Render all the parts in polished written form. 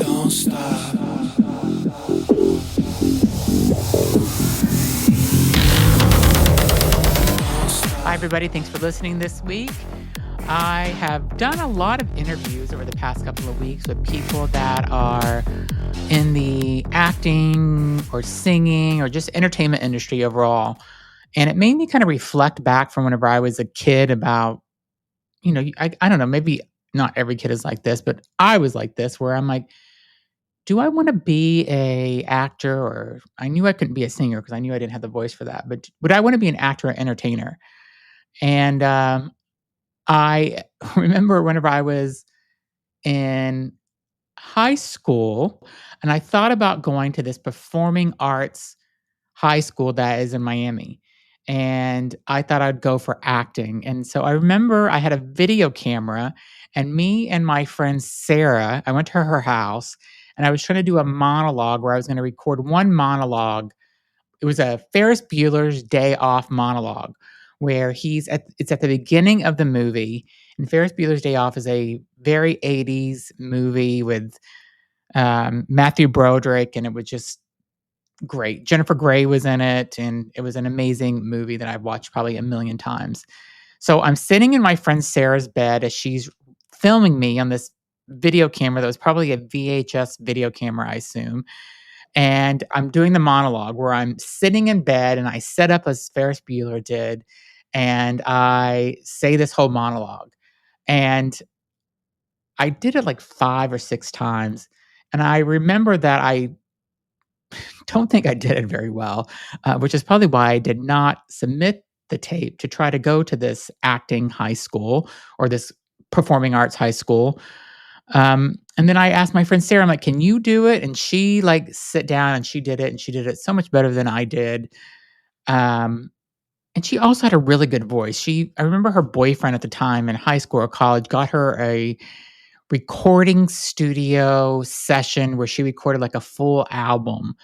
Don't stop. Hi, everybody. Thanks for listening this week. I have done a lot of interviews over the past couple of weeks with people that are in the acting or singing or just entertainment industry overall. And it made me kind of reflect back from whenever I was a kid about, I don't know, maybe not every kid is like this, but I was like this, where I'm like, do I want to be a actor? Or I knew I couldn't be a singer because I knew I didn't have the voice for that. But would I want to be an actor or entertainer? And I remember whenever I was in high school and I thought about going to this performing arts high school that is in Miami. And I thought I'd go for acting. And so I remember I had a video camera, and me and my friend Sarah, I went to her house and I was trying to do a monologue where I was going to record one monologue. It was a Ferris Bueller's Day Off monologue where it's at the beginning of the movie. And Ferris Bueller's Day Off is a very 80s movie with Matthew Broderick, and it was just great. Jennifer Grey was in it, and it was an amazing movie that I've watched probably a million times. So I'm sitting in my friend Sarah's bed as she's filming me on this video camera that was probably a VHS video camera, I assume. And I'm doing the monologue where I'm sitting in bed and I set up as Ferris Bueller did, and I say this whole monologue. And I did it like 5 or 6 times. And I remember that I don't think I did it very well, which is probably why I did not submit the tape to try to go to this acting high school or this performing arts high school. And then I asked my friend Sarah, I'm like, can you do it? And she like sit down and she did it, and she did it so much better than I did. And she also had a really good voice. I remember her boyfriend at the time in high school or college got her a recording studio session where she recorded like a full album,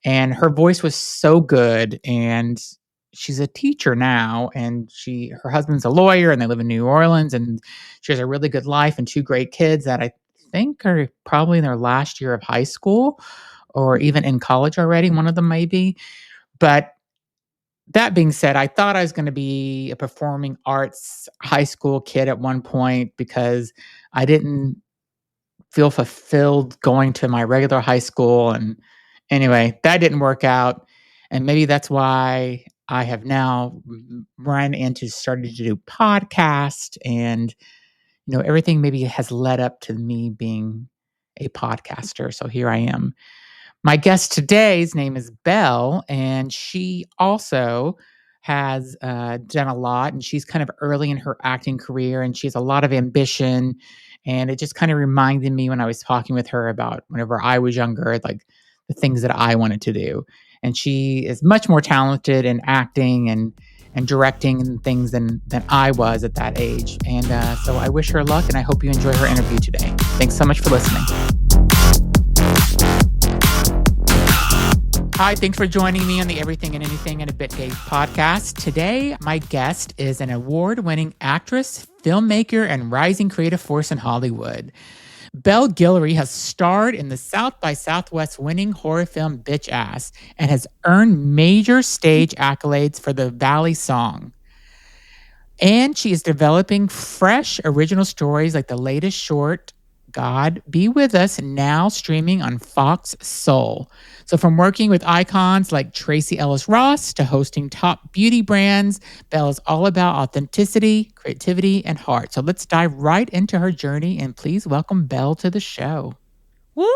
and her voice was so good. And she's a teacher now, and her husband's a lawyer, and they live in New Orleans, and she has a really good life and 2 great kids that I think are probably in their last year of high school or even in college already. One of them maybe. But that being said, I thought I was going to be a performing arts high school kid at one point because I didn't feel fulfilled going to my regular high school. And anyway, that didn't work out. And maybe that's why I have now run into started to do podcast, and everything maybe has led up to me being a podcaster. So here I am. My guest today's name is Belle, and she also has done a lot, and she's kind of early in her acting career, and she has a lot of ambition. And it just kind of reminded me when I was talking with her about whenever I was younger, like the things that I wanted to do. And she is much more talented in acting and directing and things than I was at that age. And so I wish her luck, and I hope you enjoy her interview today. Thanks so much for listening. Hi, thanks for joining me on the Everything and Anything in a Bit Gay podcast. Today, my guest is an award-winning actress, filmmaker, and rising creative force in Hollywood. Belle Guillory has starred in the South by Southwest-winning horror film Bitch Ass and has earned major stage accolades for the Valley Song. And she is developing fresh original stories like the latest short, God Be With Us, now streaming on Fox Soul. So from working with icons like Tracy Ellis Ross to hosting top beauty brands, Belle is all about authenticity, creativity, and heart. So let's dive right into her journey, and please welcome Belle to the show. Woo!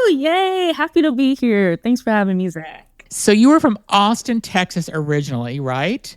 Yay! Happy to be here. Thanks for having me, Zach. So you were from Austin, Texas originally, right?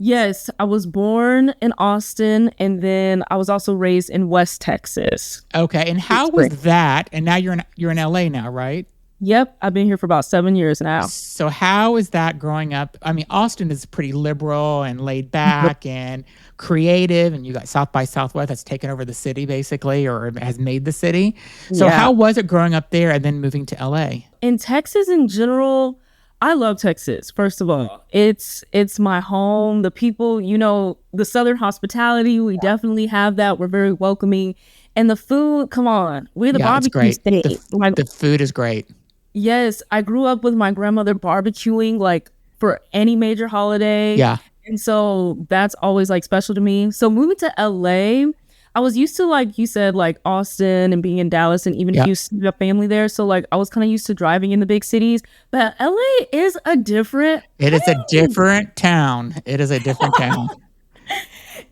Yes, I was born in Austin, and then I was also raised in West Texas. Okay, and how was that? And now you're in LA now, right? Yep, I've been here for about 7 years now. So how is that growing up? I mean, Austin is pretty liberal and laid back and creative, and you got South by Southwest that's taken over the city basically, or has made the city. So how was it growing up there and then moving to LA? In Texas in general, I love Texas, first of all. It's my home. The people, the Southern hospitality, we definitely have that. We're very welcoming. And the food, come on, we're the Yeah, it's barbecue great. state. The food is great. Yes, I grew up with my grandmother barbecuing like for any major holiday. Yeah. And so that's always like special to me. So moving to LA, I was used to, like you said, like Austin and being in Dallas and even Yeah. Houston, a family there. So like I was kind of used to driving in the big cities, but LA is a different It is a different town. It is a different town.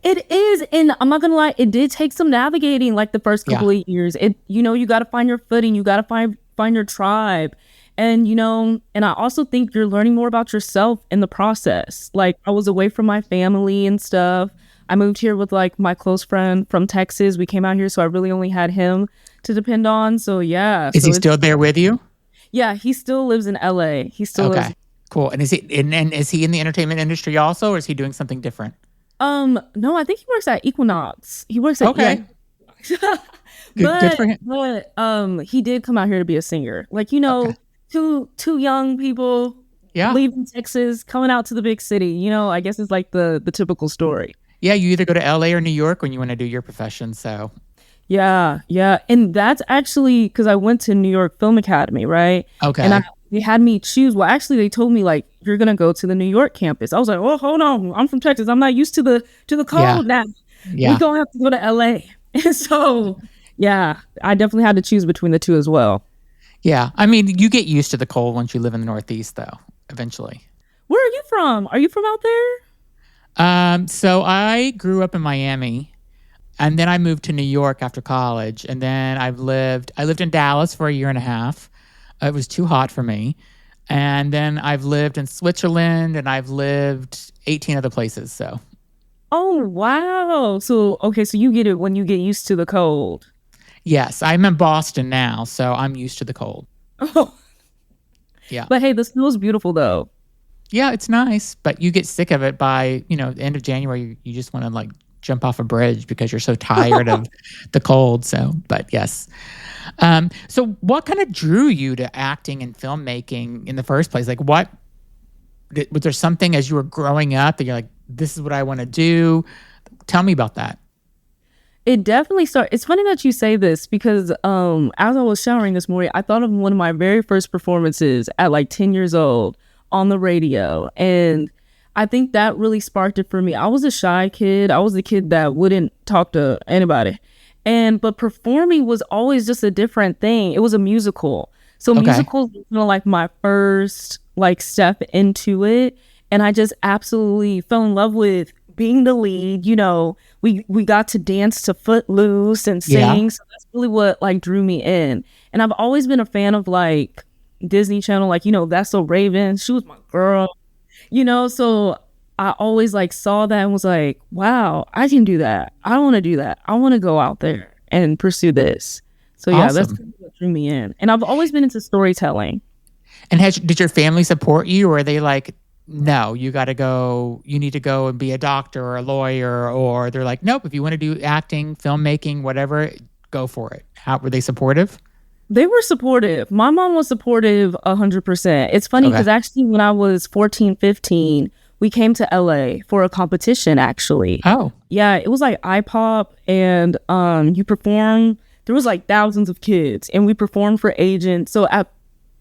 It is, and I'm not gonna lie, it did take some navigating like the first couple of years. You got to find your footing, you got to find your tribe. And and I also think you're learning more about yourself in the process. Like I was away from my family and stuff. I moved here with like my close friend from Texas. We came out here, so I really only had him to depend on. So yeah. Is he still there with you? Yeah, he still lives in LA. He still lives. Cool. And is he in the entertainment industry also, or is he doing something different? No, I think he works at Equinox. He works at good for him. But he did come out here to be a singer. Like, two young people leaving Texas, coming out to the big city. I guess it's like the typical story. Yeah, you either go to LA or New York when you want to do your profession. So yeah. And that's actually because I went to New York Film Academy, right? Okay. And they had me choose. Well, actually, they told me like you're gonna go to the New York campus. I was like, oh, hold on, I'm from Texas. I'm not used to the cold now. Yeah. We're gonna have to go to LA. And so, yeah, I definitely had to choose between the two as well. Yeah, I mean, you get used to the cold once you live in the Northeast, though. Eventually. Where are you from? Are you from out there? So I grew up in Miami, and then I moved to New York after college, and then I lived in Dallas for a year and a half. It was too hot for me. And then I've lived in Switzerland, and I've lived 18 other places. So. Oh, wow. So you get it when you get used to the cold. Yes, I'm in Boston now, so I'm used to the cold. Oh. Yeah. But hey, the snow's beautiful, though. Yeah, it's nice, but you get sick of it by, the end of January. You just want to like jump off a bridge because you're so tired of the cold. So, but yes. So what kind of drew you to acting and filmmaking in the first place? Like was there something as you were growing up that you're like, this is what I want to do? Tell me about that. It definitely started. It's funny that you say this because as I was showering this morning, I thought of one of my very first performances at like 10 years old on the radio. And I think that really sparked it for me. I was a shy kid. I was a kid that wouldn't talk to anybody. But performing was always just a different thing. It was a musical. So musicals were like my first like step into it. And I just absolutely fell in love with being the lead. We got to dance to Footloose and sing. Yeah. So that's really what like drew me in. And I've always been a fan of like Disney Channel, like, That's So Raven. She was my girl, so I always like saw that and was like, wow, I can do that. I want to do that. I want to go out there and pursue this. So yeah, that's what drew me in. And I've always been into storytelling. And did your family support you, or are they like, no, you got to go, you need to go and be a doctor or a lawyer, or they're like, nope, if you want to do acting, filmmaking, whatever, go for it? How were they supportive? They were supportive. My mom was supportive 100%. It's funny because actually when I was 14, 15, we came to LA for a competition actually. Oh. Yeah, it was like iPop and you perform. There was like thousands of kids and we performed for agents. So at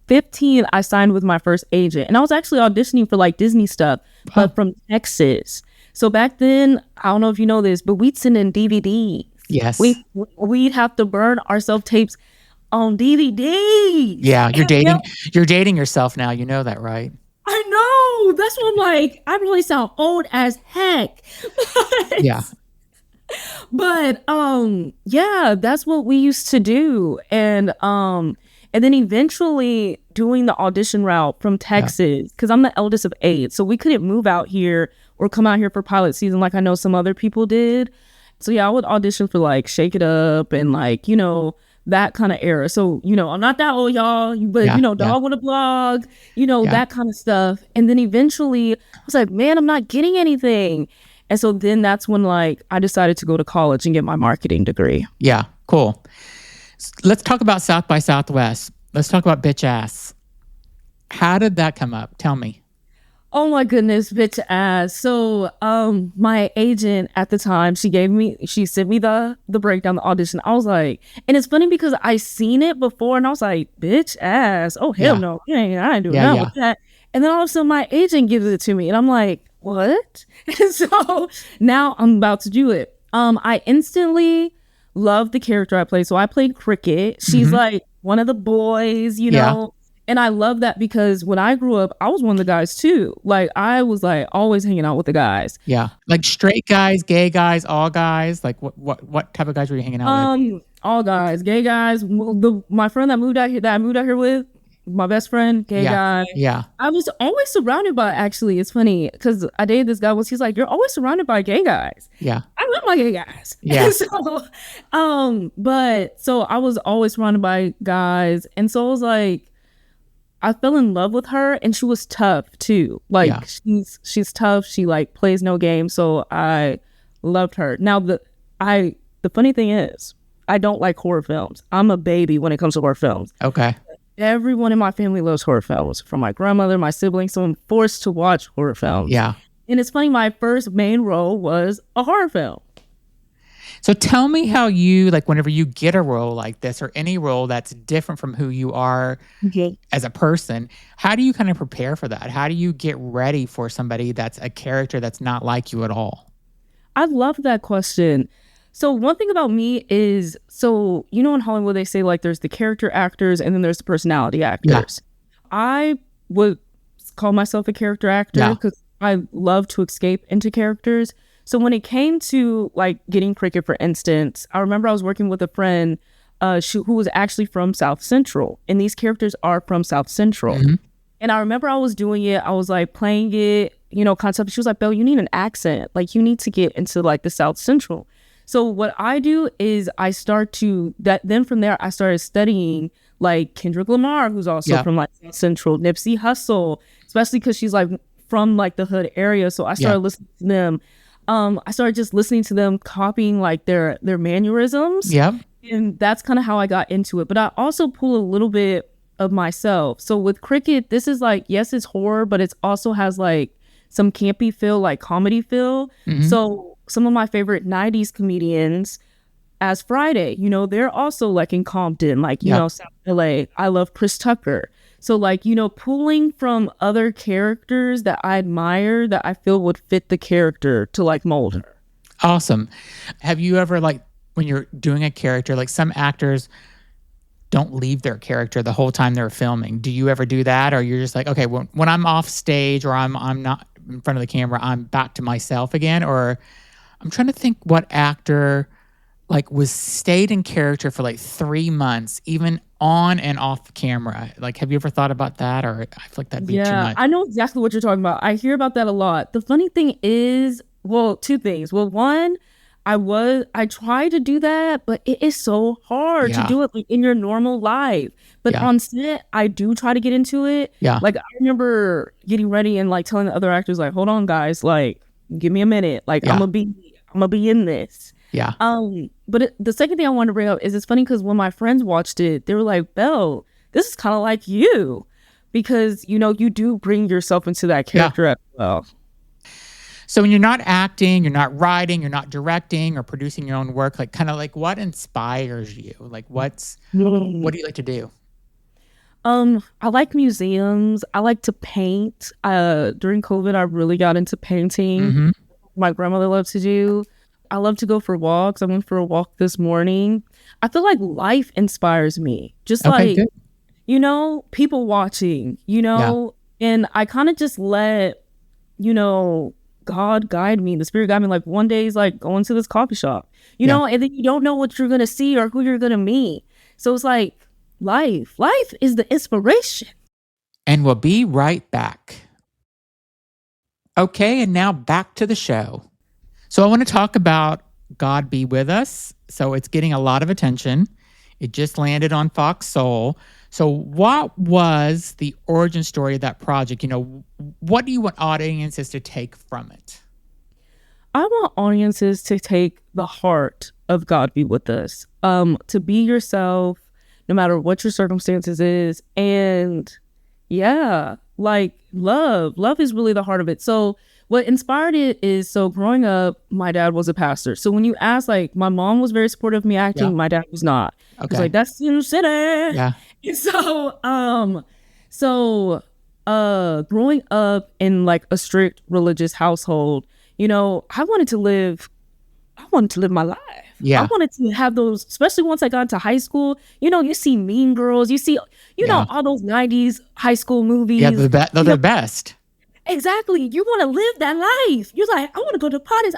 15, I signed with my first agent and I was actually auditioning for like Disney stuff, but from Texas. So back then, I don't know if you know this, but we'd send in DVDs. Yes. We'd have to burn our self-tapes on DVD. Yeah, you're dating yourself now. You know that, right? I know. That's what I'm like. I really sound old as heck. Yeah. But yeah, that's what we used to do. And then eventually doing the audition route from Texas, because I'm the eldest of 8. So we couldn't move out here or come out here for pilot season like I know some other people did. So yeah, I would audition for like Shake It Up and like, that kind of era. So, I'm not that old, y'all, but, Dog with a Blog, that kind of stuff. And then eventually I was like, man, I'm not getting anything. And so then that's when like I decided to go to college and get my marketing degree. Yeah, cool. Let's talk about South by Southwest. Let's talk about Bitch Ass. How did that come up? Tell me. Oh my goodness, bitch ass. So my agent at the time, she sent me the breakdown, the audition. I was like, and it's funny because I seen it before and I was like, bitch ass. Oh hell Yeah. no. I ain't doing Yeah. nothing Yeah. with that. And then all of a sudden my agent gives it to me and I'm like, what? And so now I'm about to do it. I instantly love the character I play. So I played Cricket. She's Hmm. like one of the boys, Yeah. and I love that because when I grew up, I was one of the guys too. Like I was like always hanging out with the guys. Yeah. Like straight guys, gay guys, all guys. Like what type of guys were you hanging out with? All guys, gay guys. My friend that I moved out here with, my best friend, gay Yeah. guy. Yeah. I was always surrounded by. Actually, it's funny because I dated this guy once. He's like, "You're always surrounded by gay guys." Yeah. I love my gay guys. Yeah. And so, but so I was always surrounded by guys, and so I was like, I fell in love with her, and she was tough too. Like Yeah. she's tough. She like plays no game, so I loved her. Now the funny thing is, I don't like horror films. I'm a baby when it comes to horror films. Okay. Everyone in my family loves horror films, from my grandmother, my siblings, so I'm forced to watch horror films. Yeah. And it's funny, my first main role was a horror film. So tell me how you, like, whenever you get a role like this or any role that's different from who you are as a person, how do you kind of prepare for that? How do you get ready for somebody that's a character that's not like you at all? I love that question. So one thing about me is, so in Hollywood they say like there's the character actors and then there's the personality actors. I would call myself a character actor because I love to escape into characters. So when it came to like getting Cricket, for instance, I remember I was working with a friend who was actually from South Central, and these characters are from South Central. Mhm. And I remember I was doing it, I was like playing it, concept. She was like, Belle, you need an accent. Like you need to get into like the South Central. So what I do is then from there, I started studying like Kendrick Lamar, who's also from like South Central, Nipsey Hussle, especially because she's like from like the hood area. So I started listening to them. I started just listening to them, copying like their mannerisms. Yep. And that's kind of how I got into it. But I also pull a little bit of myself. So with Cricket, this is like, yes, it's horror, but it also has like some campy feel, like comedy feel. Mhm. So some of my favorite 90s comedians, as Friday, they're also like in Compton, like, South LA. I love Chris Tucker. So like, pulling from other characters that I admire that I feel would fit the character to like mold her. Awesome. Have you ever, like, when you're doing a character, like some actors don't leave their character the whole time they're filming. Do you ever do that? Or you're just like, okay, when I'm off stage or I'm not in front of the camera, I'm back to myself again? Or I'm trying to think what actor like stayed in character for like 3 months, even on and off camera. Like, have you ever thought about that? Or I feel like that'd be too much. I know exactly what you're talking about. I hear about that a lot. The funny thing is, well, two things. Well, one, I tried to do that, but it is so hard to do it like in your normal life. But on set, I do try to get into it. Yeah. Like I remember getting ready and like telling the other actors, like, hold on, guys, like, give me a minute. Like I'm gonna be in this. Yeah. But the second thing I wanted to bring up is it's funny because when my friends watched it, they were like, Belle, this is kind of like you, because you do bring yourself into that character as well. So when you're not acting, you're not writing, you're not directing or producing your own work, like kind of like what inspires you? Like what do you like to do? I like museums. I like to paint. During COVID, I really got into painting. Mm-hmm. My grandmother loved to do. I love to go for walks. I went for a walk this morning. I feel like life inspires me. Just like, good. People watching, and I kind of just let, God guide me. The spirit guide me. Like one day is like going to this coffee shop, and then you don't know what you're going to see or who you're going to meet. So it's like life is the inspiration. And we'll be right back. Okay. And now back to the show. So I want to talk about God Be With Us. So it's getting a lot of attention. It just landed on Fox Soul. So what was the origin story of that project? What do you want audiences to take from it? I want audiences to take the heart of God Be With Us. To be yourself, no matter what your circumstances is, and Yeah, like love is really the heart of it. So what inspired it is, so growing up, my dad was a pastor. So when you ask, like, my mom was very supportive of me Yeah. acting, my dad was not. He's Okay. like, that's Sin City. Yeah. And so growing up in like a strict religious household, I wanted to live my life. I Yeah. wanted to have those, especially once I got into high school. You see Mean Girls, you see, Yeah. all those 90s high school movies. Yeah. They're the best. Exactly. You want to live that life. You're like, I want to go to parties.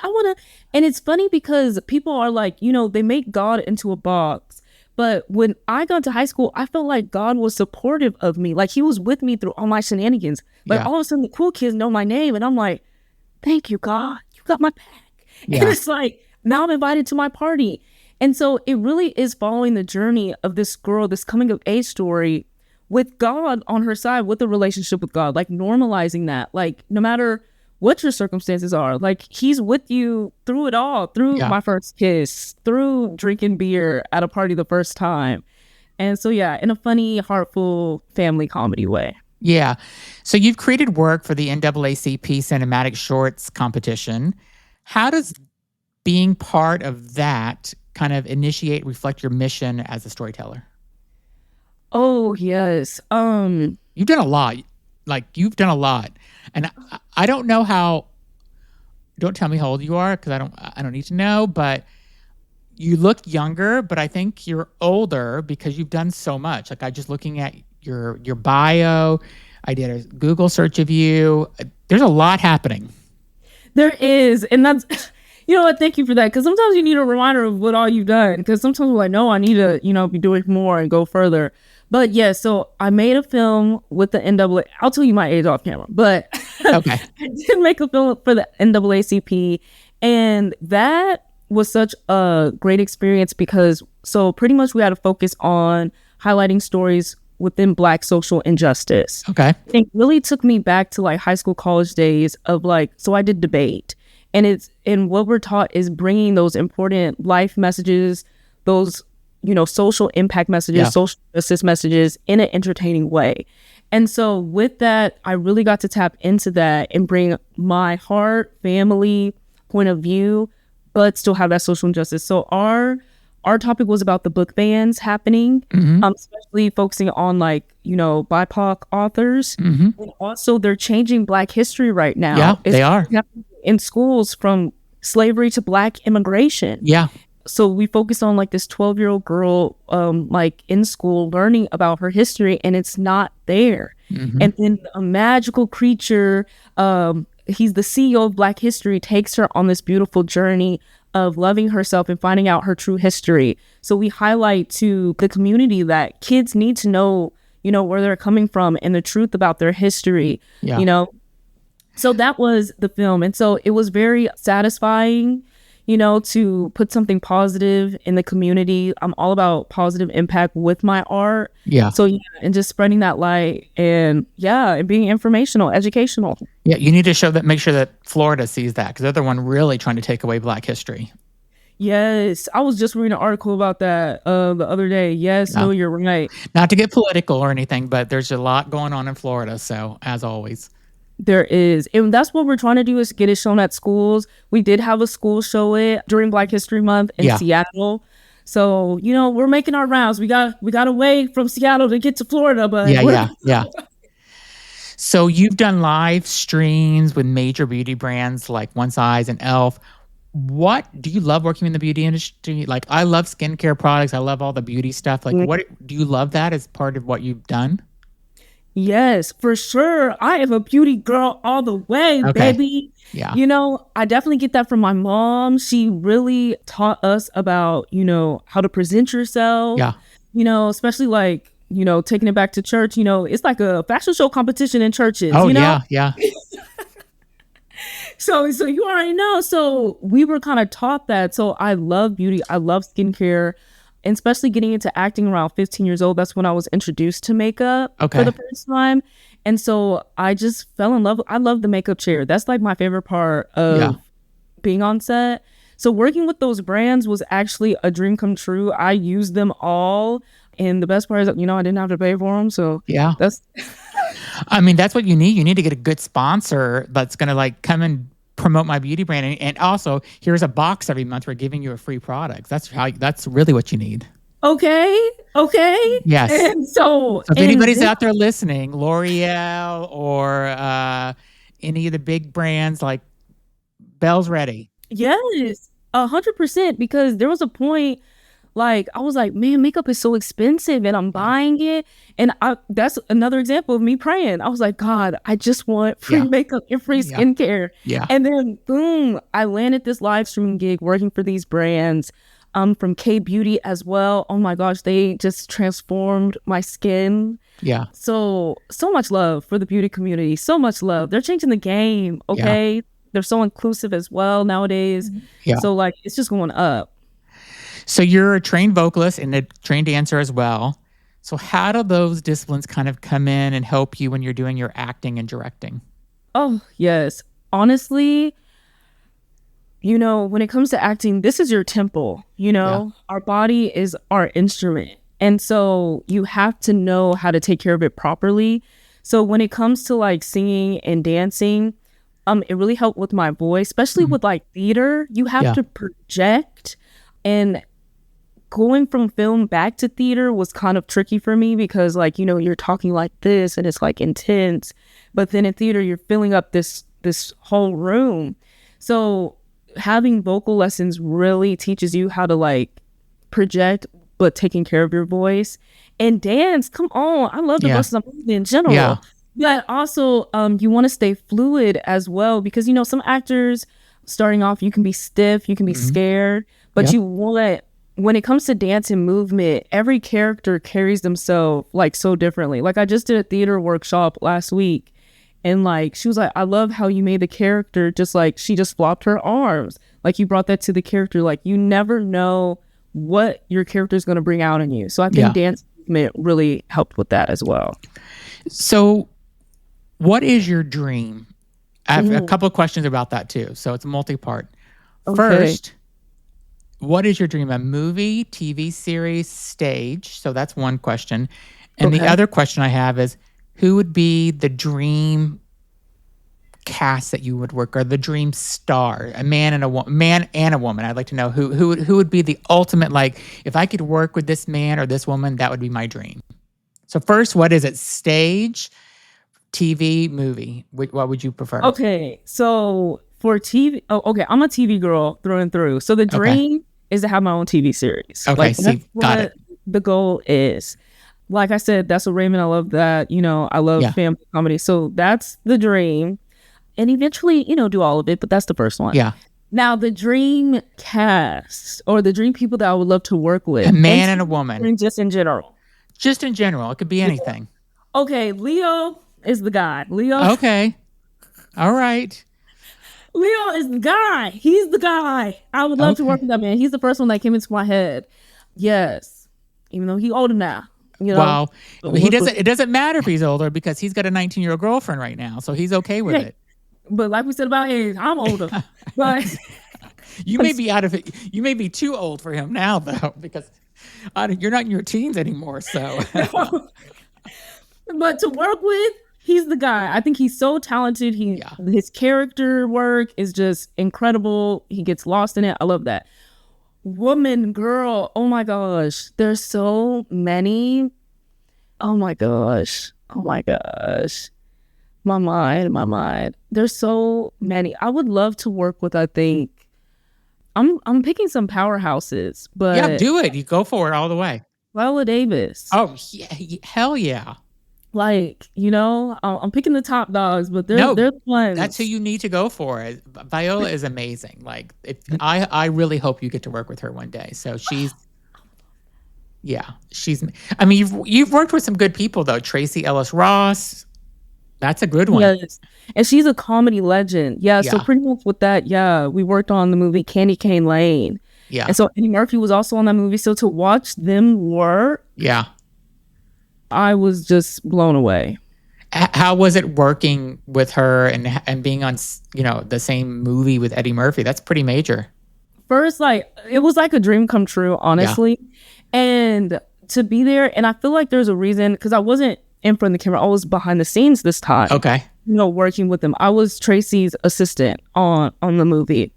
And it's funny because people are like, they make God into a box. But when I got to high school, I felt like God was supportive of me. Like he was with me through all my shenanigans. Like Yeah. all of a sudden the cool kids know my name and I'm like, thank you, God. You got my back. Yeah. And it's like, now I'm invited to my party. And so it really is following the journey of this girl, this coming of age story with God on her side, with a relationship with God, like normalizing that, like no matter what your circumstances are, like he's with you through it all, through Yeah. my first kiss, through drinking beer at a party the first time. And so, yeah, in a funny, heartful family comedy way. Yeah. So you've created work for the NAACP Cinematic Shorts competition. How does being part of that kind of reflect your mission as a storyteller? Oh, yes. You've done a lot. You've done a lot. And I don't know how, don't tell me how old you are because I don't need to know, but you look younger, but I think you're older because you've done so much. Like I just looking at your bio, I did a Google search of you. There's a lot happening. There is. And that's, you know what? Thank you for that. Because sometimes you need a reminder of what all you've done. Because sometimes we're like, no, I need to, be doing more and go further. But yeah, so I made a film with the NAA. I'll tell you my age off camera, but Okay. I did make a film for the NAACP. And that was such a great experience because so pretty much we had to focus on highlighting stories within Black social injustice. Okay. It really took me back to like high school, college days of like, so I did debate. And what we're taught is bringing those important life messages, those, social impact messages, social justice messages in an entertaining way. And so with that, I really got to tap into that and bring my heart, family point of view, but still have that social injustice. So our topic was about the book bans happening, especially focusing on like, BIPOC authors. And also they're changing Black history right now. Yeah, they are. In schools from slavery to Black immigration. Yeah. So we focused on like this 12-year-old girl, like in school learning about her history and it's not there. And then a magical creature, he's the CEO of Black history, takes her on this beautiful journey of loving herself and finding out her true history. So we highlight to the community that kids need to know, where they're coming from and the truth about their history, So that was the film. And so it was very satisfying, to put something positive in the community. I'm all about positive impact with my art. Yeah. So yeah, and just spreading that light and being informational, educational. Yeah, you need to make sure that Florida sees that because they're the one really trying to take away Black history. Yes, I was just reading an article about that the other day. Yes, no, you're right. Not to get political or anything, but there's a lot going on in Florida. So as always. There is. And that's what we're trying to do is get it shown at schools. We did have a school show it during Black History Month in Seattle. So, we're making our rounds. We got away from Seattle to get to Florida, but yeah. So you've done live streams with major beauty brands like One Size and e.l.f. What do you love working in the beauty industry? Like I love skincare products. I love all the beauty stuff. Like what do you love that as part of what you've done? Yes, for sure. I am a beauty girl all the way, baby. Yeah. I definitely get that from my mom. She really taught us about, how to present yourself. Yeah. Especially like, taking it back to church, it's like a fashion show competition in churches. Oh, yeah. So you already know. So we were kind of taught that. So I love beauty. I love skincare. And especially getting into acting around 15 years old, that's when I was introduced to makeup for the first time. And so I just fell in love. I love the makeup chair. That's like my favorite part of being on set. So working with those brands was actually a dream come true. I used them all. And the best part is, I didn't have to pay for them. So yeah, that's I mean, that's what you need. You need to get a good sponsor that's going to like come and promote my beauty brand. And also, here's a box every month. We're giving you a free product. That's really what you need. Okay. Okay. Yes. And so if anybody's out there listening, L'Oreal or any of the big brands, like Belle's ready. Yes, 100%. Because there was a point, like, I was like, man, makeup is so expensive and I'm buying it. And that's another example of me praying. I was like, God, I just want free makeup and free skincare. Yeah. And then boom, I landed this live streaming gig working for these brands. From K Beauty as well. Oh my gosh, they just transformed my skin. Yeah. So much love for the beauty community. So much love. They're changing the game. Okay. Yeah. They're so inclusive as well nowadays. Yeah. So like, it's just going up. So you're a trained vocalist and a trained dancer as well. So how do those disciplines kind of come in and help you when you're doing your acting and directing? Oh, yes. Honestly, you know, when it comes to acting, this is your temple, you know, our body is our instrument. And so you have to know how to take care of it properly. So when it comes to like singing and dancing, it really helped with my voice, especially with like theater. You have to project, and going from film back to theater was kind of tricky for me because like, you know, you're talking like this and it's like intense, but then in theater, you're filling up this whole room. So having vocal lessons really teaches you how to like project, but taking care of your voice. And dance, come on, I love the buses I'm moving in general. Yeah. But also, you want to stay fluid as well because, you know, some actors starting off, you can be stiff, you can be scared, but you want, when it comes to dance and movement, every character carries themselves like so differently. Like I just did a theater workshop last week. And like, she was like, I love how you made the character just like, she just flopped her arms. Like you brought that to the character. Like you never know what your character is going to bring out in you. So I think dance movement really helped with that as well. So what is your dream? I have a couple of questions about that too. So it's multi-part. Okay. First, what is your dream? A movie, TV series, stage? So that's one question. And the other question I have is, who would be the dream cast that you would work, or the dream star, a man and a woman? I'd like to know who would be the ultimate, like, if I could work with this man or this woman, that would be my dream. So first, what is it? Stage, TV, movie? What would you prefer? Okay, so for TV, I'm a TV girl through and through. So the dream is to have my own TV series. Okay, like, see, got it. The goal is. Like I said, that's what Raymond, I love that. You know, I love family comedy. So that's the dream. And eventually, you know, do all of it, but that's the first one. Yeah. Now, the dream cast or the dream people that I would love to work with. A man and a woman. Just in general. Just in general. It could be anything. Okay, Leo is the guy. Leo. Okay. All right. Leo is the guy. He's the guy. I would love to work with that man. He's the first one that came into my head. Yes. Even though he's older now. You know, well, it doesn't matter if he's older because he's got a 19-year-old girlfriend right now, so he's okay with it. But like we said about age, I'm older. But you may be out of it. You may be too old for him now, though, because you're not in your teens anymore. So, but to work with, he's the guy. I think he's so talented. His character work is just incredible. He gets lost in it. I love that. Woman, girl, oh my gosh, there's so many. Oh my gosh, my mind, there's so many. I would love to work with, I think I'm picking some powerhouses, but do it. You go for it all the way. Viola Davis. Oh yeah, hell yeah. Like, you know, I'm picking the top dogs, but they're the ones. That's who you need to go for. Viola is amazing. Like, I really hope you get to work with her one day. So she's. I mean, you've worked with some good people though. Tracy Ellis Ross, that's a good one. Yes, and she's a comedy legend. Yeah, so pretty much with that, we worked on the movie Candy Cane Lane. Yeah, and so Eddie Murphy was also on that movie. So to watch them work, I was just blown away. How was it working with her and being on, you know, the same movie with Eddie Murphy? That's pretty major. First, like, it was like a dream come true, honestly. And to be there, and I feel like there's a reason, because I wasn't in front of the camera. I was behind the scenes this time. Okay. Working with them. I was Tracy's assistant on the movie.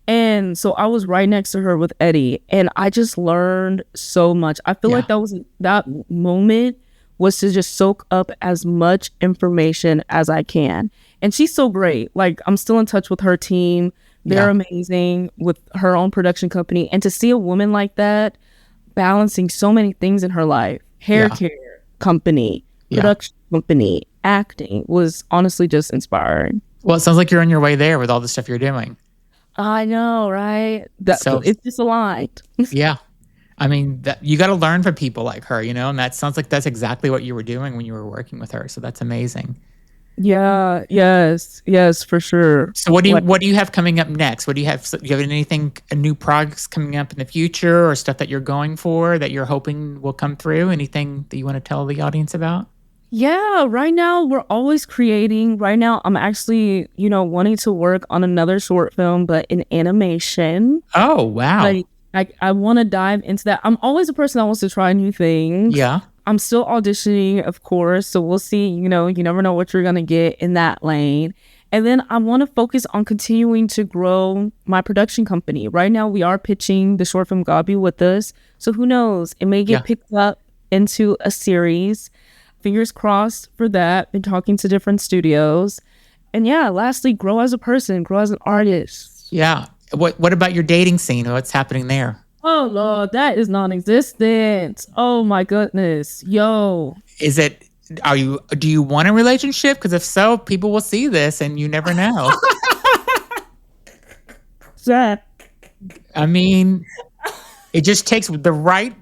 And so I was right next to her with Eddie, and I just learned so much. I feel like that moment was to just soak up as much information as I can. And she's so great. Like, I'm still in touch with her team. They're amazing with her own production company. And to see a woman like that balancing so many things in her life, hair care company, production company, acting, was honestly just inspiring. Well, it sounds like you're on your way there with all the stuff you're doing. I know, right? It's just aligned. Yeah. I mean, you got to learn from people like her, and that sounds like that's exactly what you were doing when you were working with her. So that's amazing. Yeah. Yes, for sure. So what do you have coming up next? Do you have anything, new projects coming up in the future, or stuff that you're going for that you're hoping will come through? Anything that you want to tell the audience about? Yeah, right now we're always creating. Right now I'm actually, wanting to work on another short film, but in animation. Oh, wow. Like I want to dive into that. I'm always a person that wants to try new things. Yeah. I'm still auditioning, of course. So we'll see, you never know what you're going to get in that lane. And then I want to focus on continuing to grow my production company. Right now we are pitching the short film God Be With Us. So who knows? It may get picked up into a series. Fingers crossed for that. Been talking to different studios. And lastly, grow as a person, grow as an artist. Yeah. What about your dating scene? What's happening there? Oh, Lord, that is non-existent. Oh, my goodness. Yo. Do you want a relationship? Because if so, people will see this and you never know. Zach. I mean, it just takes the right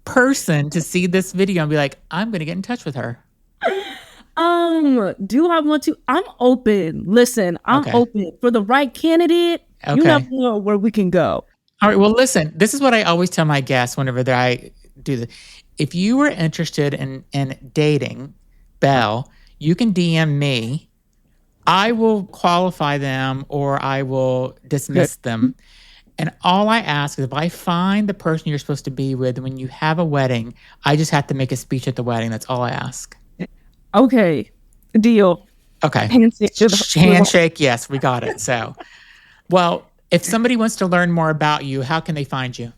person to see this video and be like, I'm going to get in touch with her. Do I want to? I'm open. Listen, I'm open for the right candidate. Okay. You never know where we can go. All right. Well, listen, this is what I always tell my guests whenever I do this. If you were interested in dating Belle, you can DM me. I will qualify them or I will dismiss them. And all I ask is if I find the person you're supposed to be with when you have a wedding, I just have to make a speech at the wedding. That's all I ask. Okay. Deal. Okay. Handshake. Yes, we got it. So, well, if somebody wants to learn more about you, how can they find you?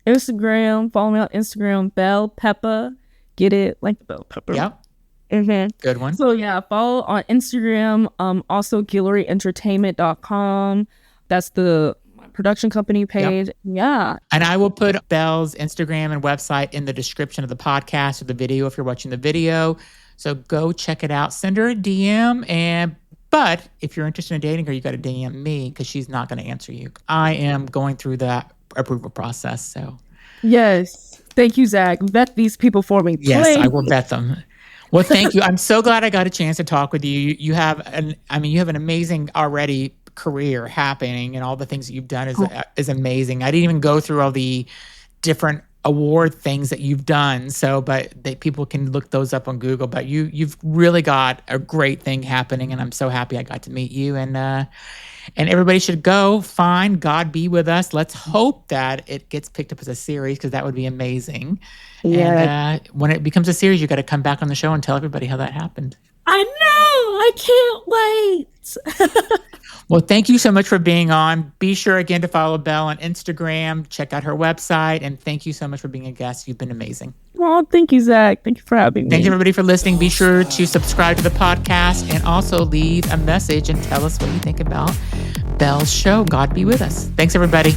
Instagram. Follow me on Instagram. Belle Peppa. Get it? Like the bell pepper. Yep. Mm-hmm. Good one. So, follow on Instagram. Also, GuilloryEntertainment.com. That's the production company page. Yep. Yeah. And I will put Belle's Instagram and website in the description of the podcast or the video if you're watching the video. So go check it out. Send her a DM. But if you're interested in dating her, you got to DM me because she's not going to answer you. I am going through that approval process. So yes. Thank you, Zach. Vet these people for me. Yes, please. I will vet them. Well, thank you. I'm so glad I got a chance to talk with you. You have an amazing already career happening, and all the things that you've done is amazing. I didn't even go through all the different award things that you've done. So, people can look those up on Google. But you've really got a great thing happening, and I'm so happy I got to meet you. And everybody should go find God Be With Us. Let's hope that it gets picked up as a series because that would be amazing. Yeah. And when it becomes a series, you got to come back on the show and tell everybody how that happened. I know. I can't wait. Well, thank you so much for being on. Be sure again to follow Belle on Instagram, check out her website, and thank you so much for being a guest. You've been amazing. Oh, thank you, Zach. Thank you for having me. Thank you, everybody, for listening. Be sure to subscribe to the podcast and also leave a message and tell us what you think about Belle's show, God Be With Us. Thanks, everybody.